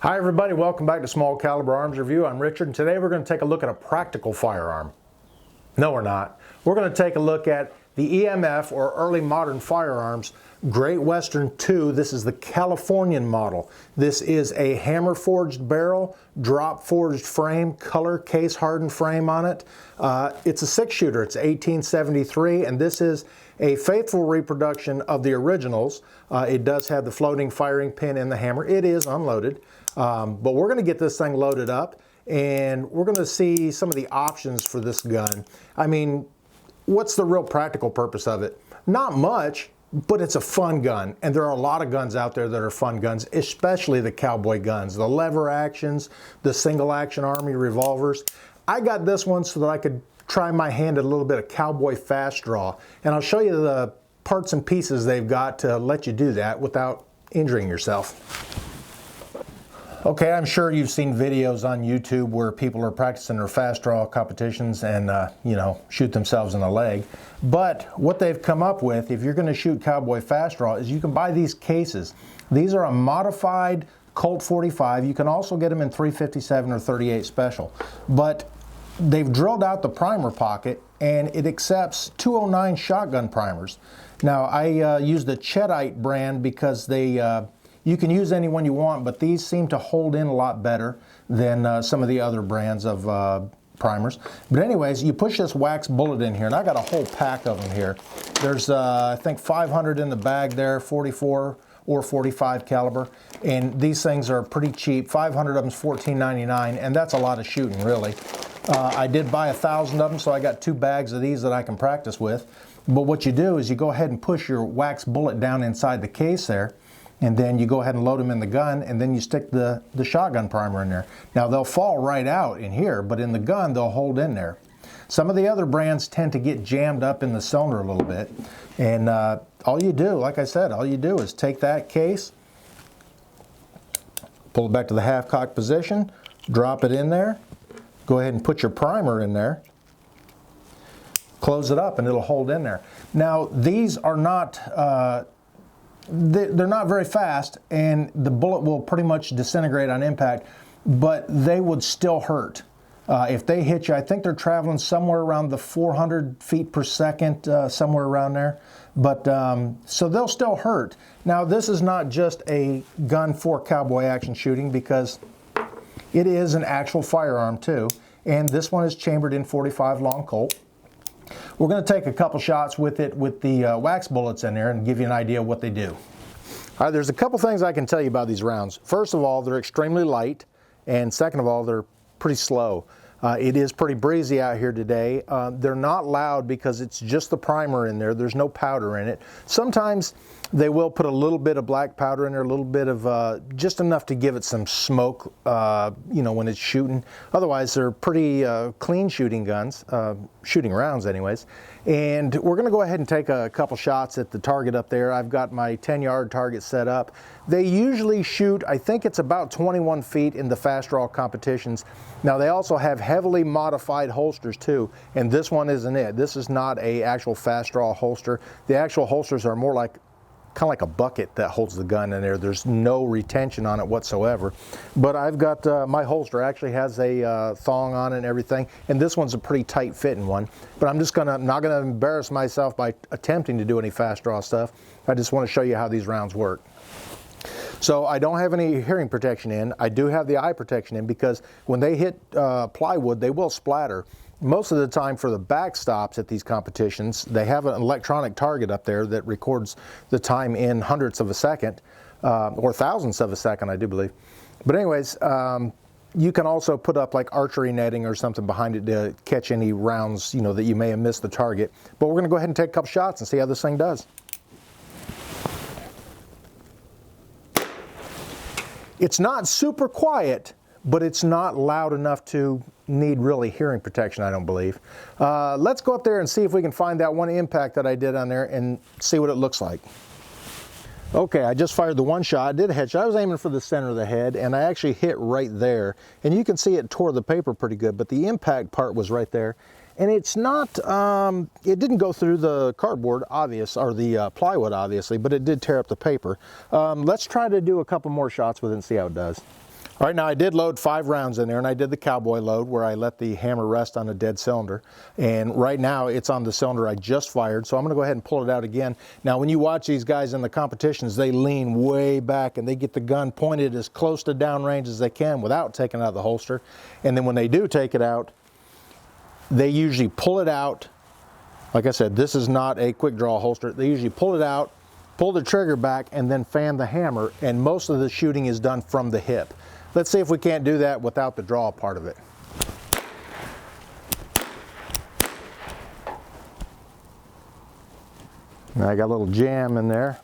Hi everybody, welcome back to Small Caliber Arms Review. I'm Richard, and today we're going to take a look at a practical firearm. No, we're not. We're going to take a look at the EMF, or Early Modern Firearms, Great Western 2. This is the Californian model. This is a hammer forged barrel, drop forged frame, color case hardened frame on it. It's a 6-shooter. It's 1873, and this is a faithful reproduction of the originals. It does have the floating firing pin and the hammer. It is unloaded, but we're going to get this thing loaded up, and we're going to see some of the options for this gun. I mean, what's the real practical purpose of it? Not much, but it's a fun gun, and there are a lot of guns out there that are fun guns, especially the cowboy guns, the lever actions, the single action army revolvers. I got this one so that I could try my hand at a little bit of Cowboy Fast Draw, and I'll show you the parts and pieces they've got to let you do that without injuring yourself. Okay, I'm sure you've seen videos on YouTube where people are practicing their fast draw competitions and, shoot themselves in the leg. But what they've come up with, if you're going to shoot Cowboy Fast Draw, is you can buy these cases. These are a modified Colt 45. You can also get them in 357 or 38 special. But they've drilled out the primer pocket, and it accepts 209 shotgun primers. Now, I use the Cheddite brand because they... You can use any one you want, but these seem to hold in a lot better than some of the other brands of primers. But anyways, you push this wax bullet in here, and I got a whole pack of them here. There's, I think, 500 in the bag there, 44 or 45 caliber, and these things are pretty cheap. 500 of them is $14.99, and that's a lot of shooting, really. I did buy 1,000 of them, so I got 2 bags of these that I can practice with. But what you do is you go ahead and push your wax bullet down inside the case there, and then you go ahead and load them in the gun, and then you stick the shotgun primer in there. Now, they'll fall right out in here, but in the gun, they'll hold in there. Some of the other brands tend to get jammed up in the cylinder a little bit, and all you do, like I said, all you do is take that case, pull it back to the half-cocked position, drop it in there, go ahead and put your primer in there, close it up, and it'll hold in there. Now, these are not... They're not very fast, and the bullet will pretty much disintegrate on impact, but they would still hurt. If they hit you, I think they're traveling somewhere around the 400 feet per second, somewhere around there. But so they'll still hurt. Now, this is not just a gun for cowboy action shooting, because it is an actual firearm too. And this one is chambered in .45 long Colt. We're going to take a couple shots with it with the wax bullets in there and give you an idea of what they do. All right, there's a couple things I can tell you about these rounds. First of all, they're extremely light, and second of all, they're pretty slow. It is pretty breezy out here today. They're not loud because it's just the primer in there. There's no powder in it. Sometimes they will put a little bit of black powder in there, a little bit of just enough to give it some smoke, when it's shooting. Otherwise, they're pretty clean shooting guns, shooting rounds anyways. And we're going to go ahead and take a couple shots at the target up there. I've got my 10-yard target set up. They usually shoot, I think it's about 21 feet in the fast draw competitions. Now, they also have heavily modified holsters too, and this one isn't it. This is not an actual fast draw holster. The actual holsters are more like kind of like a bucket that holds the gun in there. There's no retention on it whatsoever. But I've got, my holster actually has a thong on it and everything, and this one's a pretty tight fitting one. But I'm not gonna embarrass myself by attempting to do any fast draw stuff. I just want to show you how these rounds work. So I don't have any hearing protection in. I do have the eye protection in, because when they hit plywood, they will splatter. Most of the time for the backstops at these competitions, they have an electronic target up there that records the time in hundredths of a second, or thousandths of a second, I do believe. But anyways, you can also put up like archery netting or something behind it to catch any rounds, that you may have missed the target. But we're going to go ahead and take a couple shots and see how this thing does. It's not super quiet, but it's not loud enough to need really hearing protection, I don't believe. Let's go up there and see if we can find that one impact that I did on there and see what it looks like. Okay, I just fired the one shot. I did a headshot. I was aiming for the center of the head, and I actually hit right there. And you can see it tore the paper pretty good, but the impact part was right there. And it's not, it didn't go through the cardboard, or the plywood, obviously, but it did tear up the paper. Let's try to do a couple more shots with it and see how it does. All right, now I did load 5 rounds in there, and I did the cowboy load where I let the hammer rest on a dead cylinder. And right now it's on the cylinder I just fired, so I'm gonna go ahead and pull it out again. Now when you watch these guys in the competitions, they lean way back and they get the gun pointed as close to downrange as they can without taking it out of the holster. And then when they do take it out, they usually pull it out. Like I said, this is not a quick draw holster. They usually pull it out, pull the trigger back, and then fan the hammer, and most of the shooting is done from the hip. Let's see if we can't do that without the draw part of it. Now I got a little jam in there.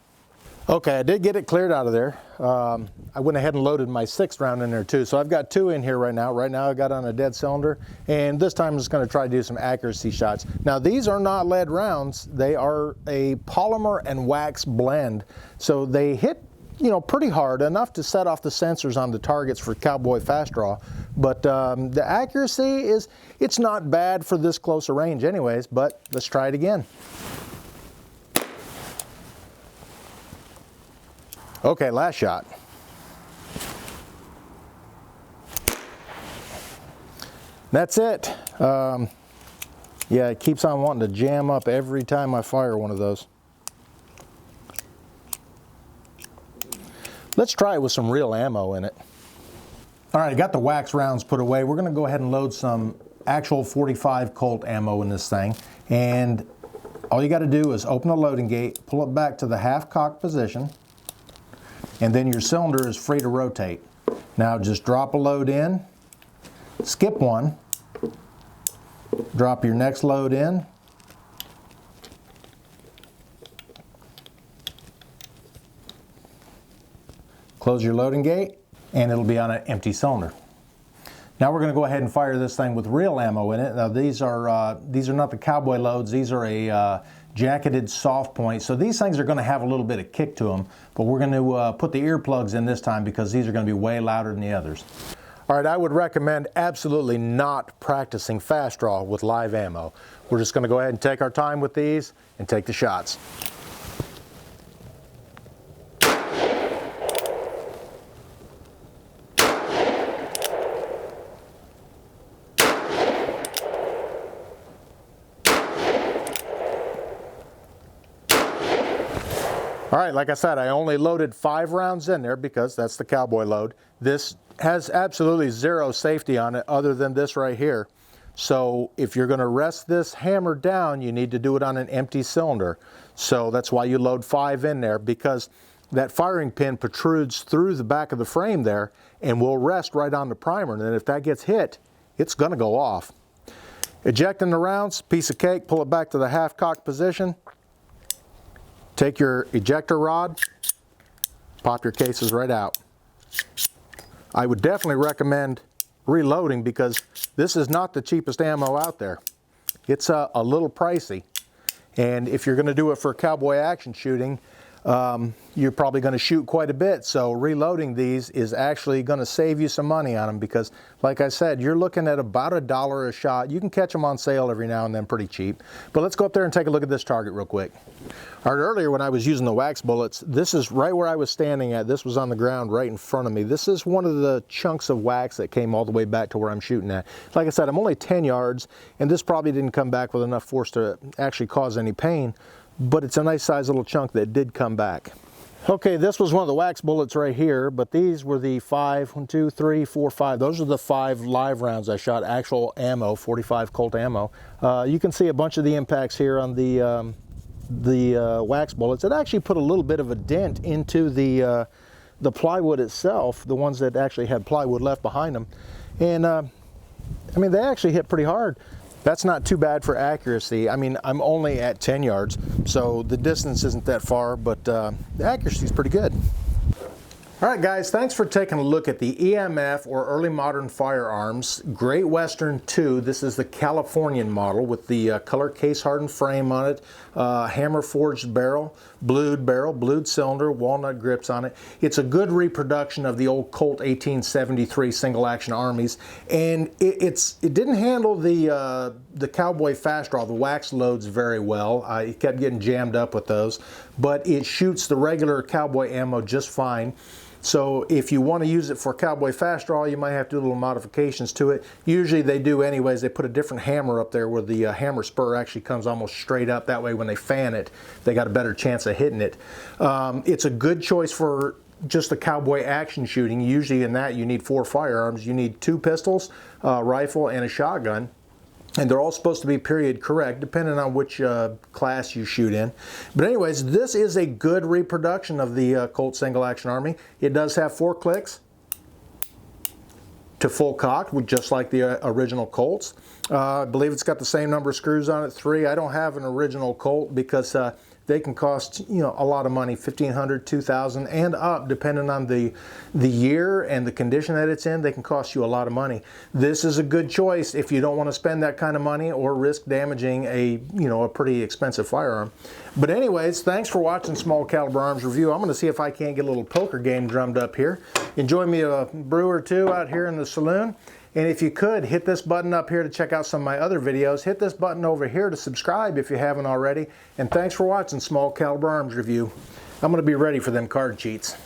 Okay, I did get it cleared out of there. I went ahead and loaded my 6th round in there too. So I've got 2 in here right now. Right now I got on a dead cylinder, and this time I'm just gonna try to do some accuracy shots. Now these are not lead rounds. They are a polymer and wax blend. So they hit, you know, pretty hard, enough to set off the sensors on the targets for Cowboy Fast Draw. But the accuracy is, it's not bad for this close a range anyways, but let's try it again. Okay, last shot. That's it. Yeah, it keeps on wanting to jam up every time I fire one of those. Let's try it with some real ammo in it. All right, I got the wax rounds put away. We're gonna go ahead and load some actual 45 Colt ammo in this thing. And all you gotta do is open the loading gate, pull it back to the half cock position, and then your cylinder is free to rotate. Now just drop a load in, skip one, drop your next load in, close your loading gate, and it'll be on an empty cylinder. Now we're going to go ahead and fire this thing with real ammo in it. Now these are not the cowboy loads. These are a jacketed soft point. So these things are going to have a little bit of kick to them, but we're going to put the earplugs in this time because these are going to be way louder than the others. All right, I would recommend absolutely not practicing fast draw with live ammo. We're just going to go ahead and take our time with these and take the shots. All right, like I said, I only loaded 5 rounds in there because that's the cowboy load. This has absolutely zero safety on it other than this right here. So if you're gonna rest this hammer down, you need to do it on an empty cylinder. So that's why you load 5 in there, because that firing pin protrudes through the back of the frame there and will rest right on the primer. And then if that gets hit, it's gonna go off. Ejecting the rounds, piece of cake, pull it back to the half cock position. Take your ejector rod, pop your cases right out. I would definitely recommend reloading because this is not the cheapest ammo out there. It's a little pricey. And if you're gonna do it for cowboy action shooting, you're probably gonna shoot quite a bit. So reloading these is actually gonna save you some money on them because, like I said, you're looking at about $1 a shot. You can catch them on sale every now and then pretty cheap. But let's go up there and take a look at this target real quick. All right, earlier when I was using the wax bullets, this is right where I was standing at. This was on the ground right in front of me. This is one of the chunks of wax that came all the way back to where I'm shooting at. Like I said, I'm only 10 yards, and this probably didn't come back with enough force to actually cause any pain, but it's a nice size little chunk that did come back. Okay, this was one of the wax bullets right here, but these were the 5, 1, 2, 3, 4, 5. Those are the 5 live rounds I shot, actual ammo, 45 Colt ammo. You can see a bunch of the impacts here on the wax bullets. It actually put a little bit of a dent into the plywood itself, the ones that actually had plywood left behind them. And I mean, they actually hit pretty hard. That's not too bad for accuracy. I mean, I'm only at 10 yards, so the distance isn't that far, but the accuracy is pretty good. All right, guys, thanks for taking a look at the EMF, or Early Modern Firearms, Great Western 2. This is the Californian model with the color case-hardened frame on it, hammer-forged barrel, blued cylinder, walnut grips on it. It's a good reproduction of the old Colt 1873 single-action armies, and it didn't handle the Cowboy Fast Draw, the wax loads, very well. It kept getting jammed up with those, but it shoots the regular cowboy ammo just fine. So if you want to use it for Cowboy Fast Draw, you might have to do little modifications to it. Usually they do anyways. They put a different hammer up there where the hammer spur actually comes almost straight up. That way when they fan it, they got a better chance of hitting it. It's a good choice for just the Cowboy Action Shooting. Usually in that you need 4 firearms. You need 2 pistols, a rifle, and a shotgun. And they're all supposed to be period correct, depending on which class you shoot in. But anyways, this is a good reproduction of the Colt Single Action Army. It does have 4 clicks to full cock, just like the original Colts. I believe it's got the same number of screws on it, 3. I don't have an original Colt because they can cost, you know, a lot of money, $1,500, $2,000 and up, depending on the year and the condition that it's in. They can cost you a lot of money. This is a good choice if you don't want to spend that kind of money or risk damaging a pretty expensive firearm. But anyways, thanks for watching Small Caliber Arms Review. I'm going to see if I can't get a little poker game drummed up here. Enjoy me a brew or two out here in the saloon. And if you could, hit this button up here to check out some of my other videos. Hit this button over here to subscribe if you haven't already. And thanks for watching Small Caliber Arms Review. I'm going to be ready for them card cheats.